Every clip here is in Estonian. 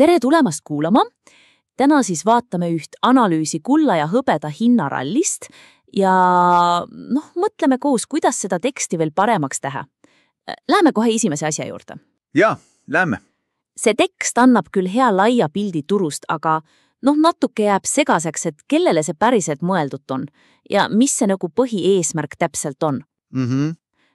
tere tulemast kuulama! Täna siis vaatame üht analüüsi kulla ja hõbeda hinnarallist ja mõtleme koos, kuidas seda teksti veel paremaks teha. Läheme kohe esimese asja juurde. Jaa, lähme. See tekst annab küll hea laia pildi turust, aga natuke jääb segaseks, et kellele see päriselt mõeldud on ja mis see nagu põhieesmärk täpselt on.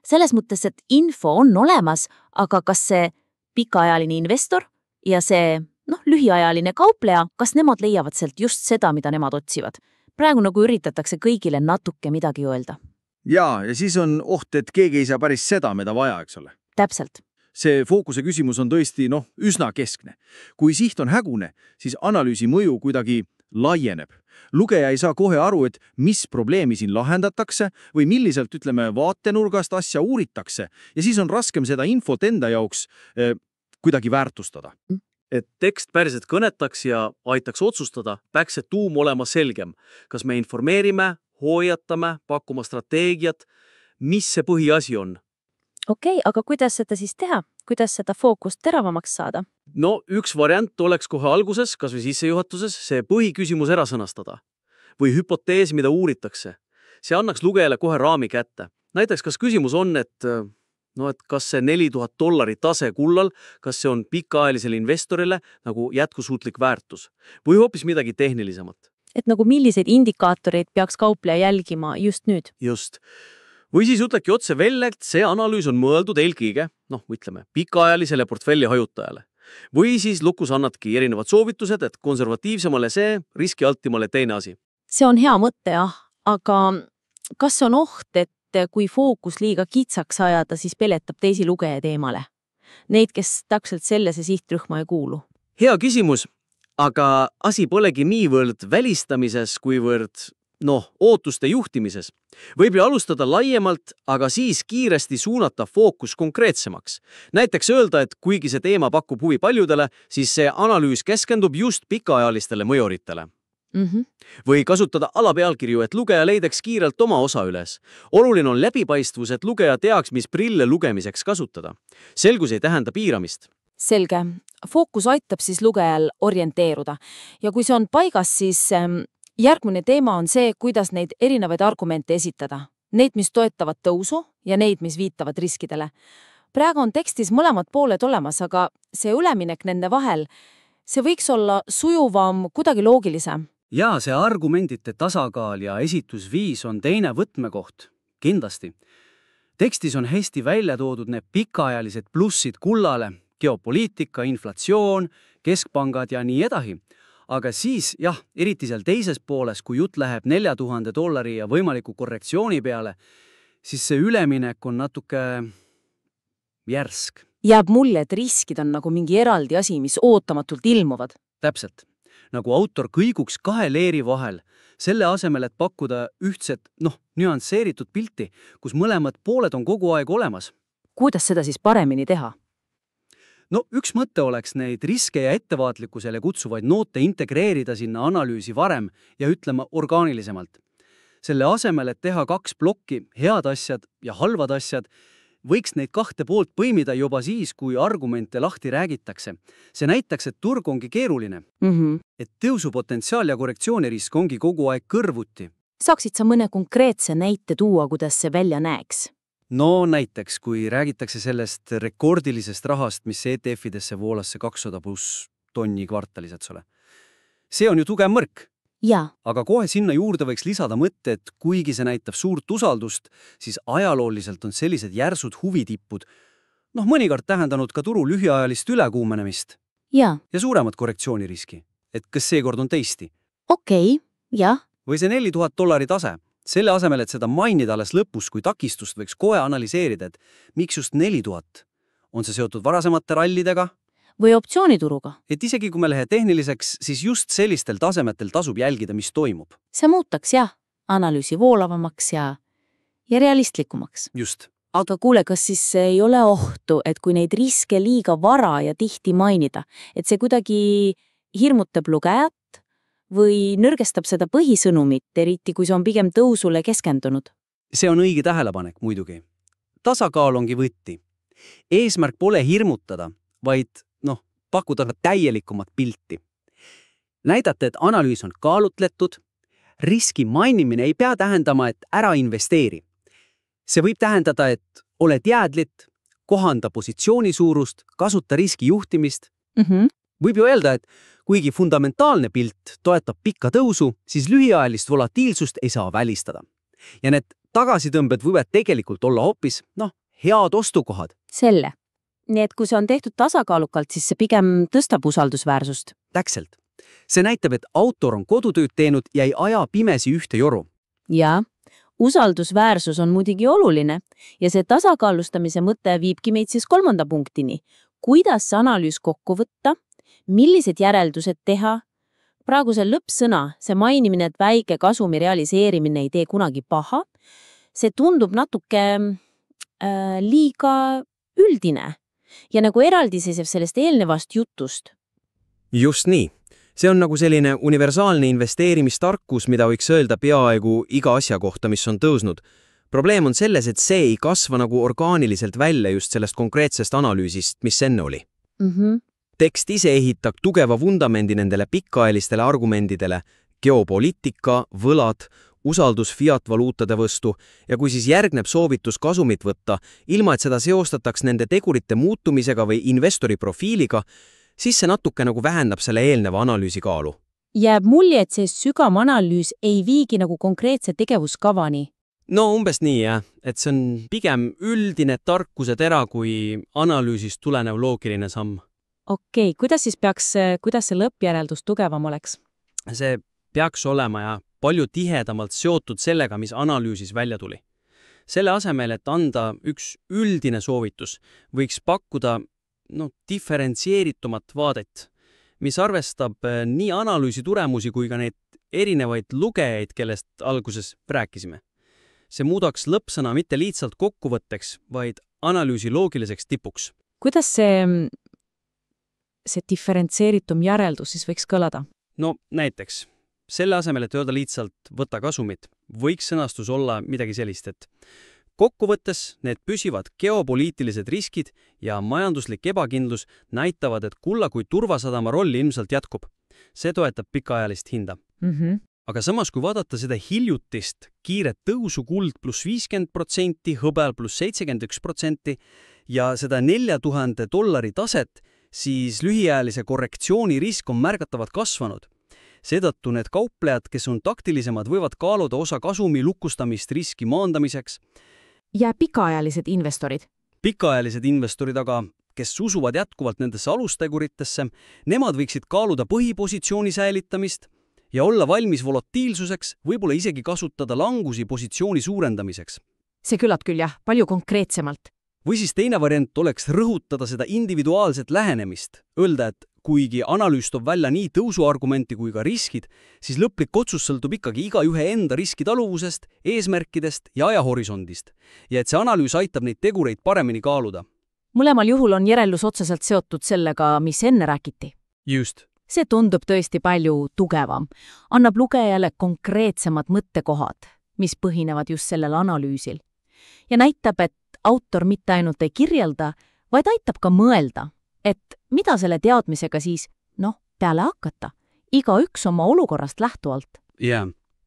Selles mõttes, et info on olemas, aga kas see pikaajaline investor ja see lühiajaline kaupleja, kas nemad leiavad sealt just seda, mida nemad otsivad? Praegu nagu üritatakse kõigile natuke midagi öelda. Jaa, ja siis on oht, et keegi ei saa päris seda, mida vaja, eks ole. Täpselt. See fookuse küsimus on tõesti üsna keskne. Kui siht on hägune, siis analüüsi mõju kuidagi laieneb. Lugeja ei saa kohe aru, et mis probleemi siin lahendatakse või milliselt, vaatenurgast asja uuritakse ja siis on raskem seda infot enda jaoks kuidagi väärtustada. Et tekst päriselt kõnetaks ja aitaks otsustada, peaks see tuum olema selgem. Kas me informeerime, hoiatame, pakkuma strateegiat, mis see põhiasi on? Okei, aga kuidas seda siis teha? Kuidas seda fookust teravamaks saada? Üks variant oleks kohe alguses, kas või sissejuhatuses, see põhiküsimus ära sõnastada. Või hüpotees, mida uuritakse. See annaks lugejale kohe raami kätte. Näiteks, kas küsimus on, et kas see $4000 tase kullal, kas see on pikaajalisele investorile nagu jätkusuutlik väärtus või hoopis midagi tehnilisemat. Et nagu milliseid indikaatoreid peaks kaupleja jälgima just nüüd? Just. Või siis ütleki otse välja, et see analüüs on mõeldud eelkõige, pikaajalisele portfelli hajutajale. Või siis lukus annadki erinevad soovitused, et konservatiivsemale see, riskialtimale teine asi. See on hea mõte, aga kas on oht, et kui fookus liiga kitsaks ajada, siis peletab teisi lugejaid eemale? Neid, kes täpselt sellesse sihtrühma ei kuulu. Hea küsimus, aga asi polegi niivõrd välistamises, kuivõrd ootuste juhtimises. Võib alustada laiemalt, aga siis kiiresti suunata fookus konkreetsemaks. Näiteks öelda, et kuigi see teema pakub huvi paljudele, siis see analüüs keskendub just pikaajalistele mõjuritele. Või kasutada alapealkirju, et lugeja leidaks kiirelt oma osa üles. Oluline on läbipaistvus, et lugeja teaks, mis prille lugemiseks kasutada. Selgus ei tähenda piiramist. Selge. Fookus aitab siis lugejal orienteeruda. Ja kui see on paigas, siis järgmine teema on see, kuidas neid erinevaid argumente esitada. Neid, mis toetavad tõusu ja neid, mis viitavad riskidele. Praegu on tekstis mõlemad pooled olemas, aga see üleminek nende vahel, see võiks olla sujuvam, kuidagi loogilisem. Ja see argumentide tasakaal ja esitusviis on teine võtmekoht. Kindlasti. Tekstis on hästi välja toodud need pikaajalised plussid kullale, geopoliitika, inflatsioon, keskpangad ja nii edasi. Aga siis, eriti seal teises pooles, kui jutt läheb $4000 ja võimaliku korrektsiooni peale, siis see üleminek on natuke järsk. Jääb mulje, et riskid on nagu mingi eraldi asi, mis ootamatult ilmuvad. Täpselt. Nagu autor kõiguks kahe leeri vahel, selle asemel, et pakkuda ühtset, nüansseeritud pilti, kus mõlemad pooled on kogu aeg olemas. Kuidas seda siis paremini teha? Üks mõte oleks neid riske ja ettevaatlikkusele kutsuvaid noote integreerida sinna analüüsi varem ja orgaanilisemalt. Selle asemel, et teha 2 plokki, head asjad ja halvad asjad, võiks neid 2 poolt põimida juba siis, kui argumente lahti räägitakse. See näitaks, et turg ongi keeruline. Et tõusupotentsiaal ja korrektsioonirisk ongi kogu aeg kõrvuti. Saaksid sa mõne konkreetse näite tuua, kuidas see välja näeks? Näiteks, kui räägitakse sellest rekordilisest rahast, mis ETF-idesse voolas see 200+ tonni kvartalis, et ole. See on ju tugev mõrk. Ja. Aga kohe sinna juurde võiks lisada mõtte, et kuigi see näitab suurt usaldust, siis ajalooliselt on sellised järsud huvitippud, mõnikord tähendanud ka turu lühiajalist ülekuumenemist. Ja suuremat korrektsiooniriski. Et kas seekord on teisti? Okei, jah. Või see $4000 tase. Selle asemel, et seda mainida alles lõpus, kui takistust võiks kohe analyseerida, et miks just 4000? On see seotud varasemate rallidega? Või optsioonituruga? Et isegi kui me lähe tehniliseks, siis just sellistel tasemetel tasub jälgida, mis toimub. See muutaks analüüsi voolavamaks ja realistlikumaks. Just. Aga kuule, kas siis ei ole ohtu, et kui neid riske liiga vara ja tihti mainida, et see kuidagi hirmutab lugejat või nõrgestab seda põhisõnumit, eriti kui see on pigem tõusule keskendunud? See on õige tähelepanek muidugi. Tasakaal ongi võtti. Eesmärk pole hirmutada, vaid pakkuda ka täielikumat pilti. Näidata, et analüüs on kaalutletud, riski mainimine ei pea tähendama, et ära investeeri. See võib tähendada, et oled jäädlit, kohanda positsiooni suurust, kasuta riski juhtimist. Võib ju öelda, et kuigi fundamentaalne pilt toetab pikka tõusu, siis lühiajalist volatiilsust ei saa välistada. Ja need tagasitõmbed võivad tegelikult olla hoopis, head ostukohad. Selle. Nii et kui see on tehtud tasakaalukalt, siis see pigem tõstab usaldusväärsust. Täpselt. See näitab, et autor on kodutööd teinud ja ei aja pimesi ühte joru. Ja usaldusväärsus on muidugi oluline ja see tasakaalustamise mõte viibki meid siis 3. punktini. Kuidas see analüüs kokku võtta, millised järeldused teha? Praegu see lõppsõna, see mainimine, et väike kasumi realiseerimine ei tee kunagi paha, see tundub natuke liiga üldine ja nagu eraldiseisev sellest eelnevast jutust. Just nii. See on nagu selline universaalne investeerimistarkus, mida võiks öelda peaaegu iga asja kohta, mis on tõusnud. Probleem on selles, et see ei kasva nagu orgaaniliselt välja just sellest konkreetsest analüüsist, mis enne oli. Tekst ise ehitab tugeva vundamendi nendele pikaajalistele argumentidele, geopoliitika, võlad, usaldus fiat-valuutade vastu ja kui siis järgneb soovitus kasumit võtta, ilma et seda seostataks nende tegurite muutumisega või investori profiiliga, siis see natuke nagu vähendab selle eelneva analüüsi kaalu. Jääb mulje, et see sügav analüüs ei viigi nagu konkreetse tegevuskavani. No umbes nii, jah. Et see on pigem üldine tarkuse tera kui analüüsist tulenev loogiline samm. Okei, kuidas see lõppjäreldus tugevam oleks? See peaks olema ja palju tihedamalt seotud sellega, mis analüüsis välja tuli. Selle asemel, et anda üks üldine soovitus, võiks pakkuda diferentseeritumat vaadet, mis arvestab nii analüüsi tulemusi kui ka neid erinevaid lugejaid, kellest alguses rääkisime. See muudaks lõppsõna mitte lihtsalt kokkuvõtteks, vaid analüüsi loogiliseks tipuks. Kuidas see diferentseeritum järeldus siis võiks kõlada? Näiteks, selle asemel, et öelda lihtsalt võta kasumit, võiks sõnastus olla midagi sellist, et kokkuvõttes need püsivad geopoliitilised riskid ja majanduslik ebakindlus näitavad, et kulla kui turvasadama rolli ilmselt jätkub. See toetab pikaajalist hinda. Aga samas, kui vaadata seda hiljutist kiiret tõusu kuld pluss 50%, hõbel pluss 71% ja seda $4000 taset, siis lühiajalise korrektsiooni risk on märgatavalt kasvanud. Seetõttu need kauplejad, kes on taktilisemad, võivad kaaluda osa kasumi lukustamist riski maandamiseks. Ja pikaajalised investorid? Pikaajalised investorid aga, kes usuvad jätkuvalt nendesse alusteguritesse, nemad võiksid kaaluda põhipositsiooni säilitamist ja olla valmis volatiilsuseks, võib-olla isegi kasutada langusi positsiooni suurendamiseks. See küllalt küll jah, palju konkreetsemalt. Või siis teine variant oleks rõhutada seda individuaalset lähenemist, öelda, et kuigi analüüs toob välja nii tõusuargumenti kui ka riskid, siis lõplik otsus sõltub ikkagi igaühe enda riskitaluvusest, eesmärkidest ja ajahorisondist. Ja et see analüüs aitab neid tegureid paremini kaaluda. Mõlemal juhul on järeldus otseselt seotud sellega, mis enne räägiti. Just. See tundub tõesti palju tugevam. Annab lugejale konkreetsemad mõttekohad, mis põhinevad just sellel analüüsil. Ja näitab, et autor mitte ainult ei kirjelda, vaid aitab ka mõelda, et mida selle teadmisega siis, peale hakata. Igaüks oma olukorrast lähtuvalt. Jaa,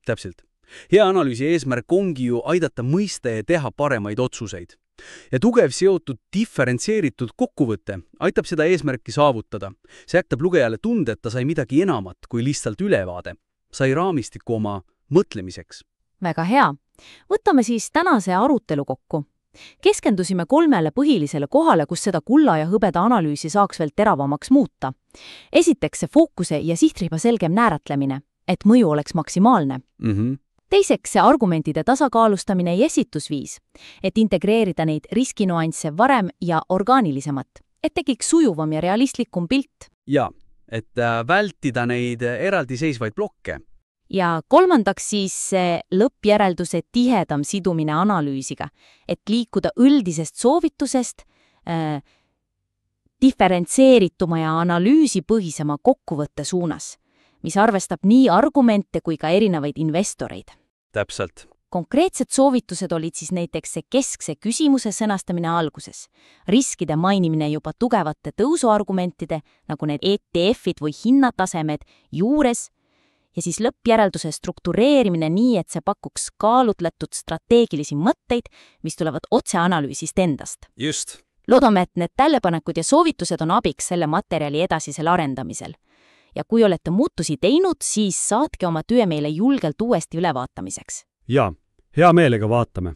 täpselt. Hea analüüsi eesmärk ongi ju aidata mõista ja teha paremaid otsuseid. Ja tugev seotud diferentseeritud kokkuvõte aitab seda eesmärki saavutada. See jätab lugejale tunde, et ta sai midagi enamat kui lihtsalt ülevaade. Sai raamistiku oma mõtlemiseks. Väga hea. Võtame siis tänase arutelu kokku. Keskendusime 3 põhilisele kohale, kus seda kulla ja hõbeda analüüsi saaks veel teravamaks muuta. Esiteks see fookuse ja sihtrühma selgem määratlemine, et mõju oleks maksimaalne. Teiseks see argumentide tasakaalustamine ja esitusviis, et integreerida neid riskinuansse varem ja orgaanilisemat, et tekiks sujuvam ja realistlikum pilt. Ja, et vältida neid eraldiseisvaid blokke. Ja kolmandaks siis see lõppjärelduse tihedam sidumine analüüsiga, et liikuda üldisest soovitusest diferentseerituma ja analüüsipõhisema kokkuvõtte suunas, mis arvestab nii argumente kui ka erinevaid investoreid. Täpselt. Konkreetsed soovitused olid siis näiteks see keskse küsimuse sõnastamine alguses, riskide mainimine juba tugevate tõusuargumentide, nagu need ETF-id või hinnatasemed, juures ja siis lõppjärelduse struktureerimine nii, et see pakuks kaalutletud strateegilisi mõtteid, mis tulevad otse analüüsist endast. Just. Loodame, et need tähelepanekud ja soovitused on abiks selle materjali edasisel arendamisel. Ja kui olete muutusi teinud, siis saatke oma töö meile julgelt uuesti ülevaatamiseks. Jaa, hea meelega vaatame.